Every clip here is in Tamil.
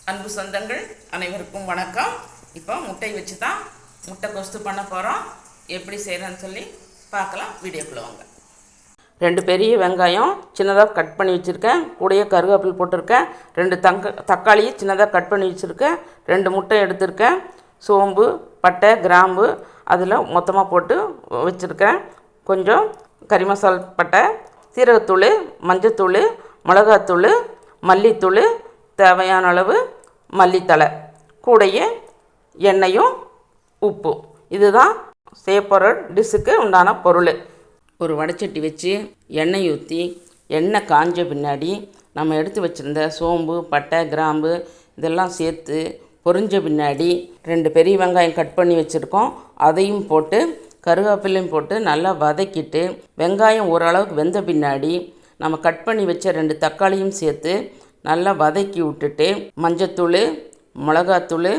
அன்பு சொந்தங்கள் அனைவருக்கும் வணக்கம். இப்போ முட்டை வச்சு தான் முட்டை கொஸ்து பண்ண போகிறோம். எப்படி செய்கிறேன்னு சொல்லி பார்க்கலாம். வீடியோக்குள்ள வாங்க. 2 பெரிய வெங்காயம் சின்னதாக கட் பண்ணி வச்சுருக்கேன். கூடயே கருவேப்பிலை போட்டிருக்கேன். 2 தக்காளி சின்னதாக கட் பண்ணி வச்சுருக்கேன். 2 முட்டை எடுத்திருக்கேன். சோம்பு, பட்டை, கிராம்பு அதில் மொத்தமாக போட்டு வச்சுருக்கேன். கொஞ்சம் கறி மசால் பட்டை, சீரகத்தூள், மஞ்சத்தூள், மிளகாத்தூள், மல்லித்தூள், தேவையான அளவு மல்லித்தலை, கூடையே எண்ணெயும் உப்பு. இதுதான் செய்யப்போகிற டிஷ்ஷுக்கு உண்டான பொருள். ஒரு வடைச்சட்டி வச்சு எண்ணெய் ஊற்றி எண்ணெய் காஞ்ச பின்னாடி நம்ம எடுத்து வச்சுருந்த சோம்பு, பட்டை, கிராம்பு இதெல்லாம் சேர்த்து பொரிஞ்ச பின்னாடி 2 பெரிய வெங்காயம் கட் பண்ணி வச்சுருக்கோம். அதையும் போட்டு கருவேப்பிலையும் போட்டு நல்லா வதக்கிட்டு வெங்காயம் ஓரளவுக்கு வெந்த பின்னாடி நம்ம கட் பண்ணி வச்ச 2 தக்காளியும் சேர்த்து நல்லா வதக்கி விட்டுட்டு மஞ்சத்தூள், மிளகாத்தூள்,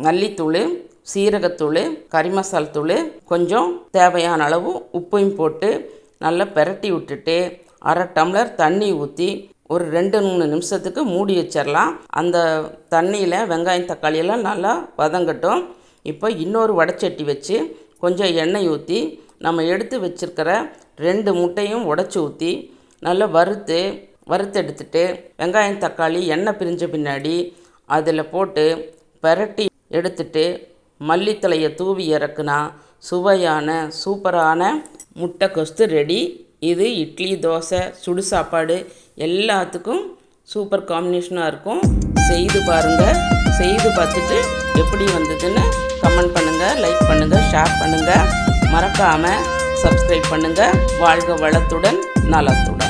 மல்லித்தூள், சீரகத்தூள், கறி மசால் தூள், கொஞ்சம் தேவையான அளவு உப்பையும் போட்டு நல்லா பெரட்டி விட்டுட்டு 1/2 டம்ளர் தண்ணி ஊற்றி ஒரு 2-3 நிமிஷத்துக்கு மூடி வச்சிடலாம். அந்த தண்ணியில் வெங்காயம் தக்காளியெல்லாம் நல்லா வதங்கட்டும். இப்போ இன்னொரு வடைச்சட்டி வச்சு கொஞ்சம் எண்ணெய் ஊற்றி நம்ம எடுத்து வச்சுருக்கிற 2 முட்டையும் உடச்சி ஊற்றி நல்லா வறுத்தெடுத்துட்டு வெங்காயம் தக்காளி எண்ணெய் பிரிஞ்ச பின்னாடி அதில் போட்டு பெரட்டி எடுத்துட்டு மல்லித்தலையை தூவி இறக்குனா சுவையான சூப்பரான முட்டை கொஸ்து ரெடி. இது இட்லி, தோசை, சுடு சாப்பாடு எல்லாத்துக்கும் சூப்பர் காம்பினேஷனாக இருக்கும். செய்து பாருங்கள். செய்து பார்த்துட்டு எப்படி வந்ததுன்னு கமெண்ட் பண்ணுங்கள், லைக் பண்ணுங்கள், ஷேர் பண்ணுங்கள். மறக்காமல் சப்ஸ்கிரைப் பண்ணுங்கள். வாழ்க வளத்துடன் நலத்துடன்.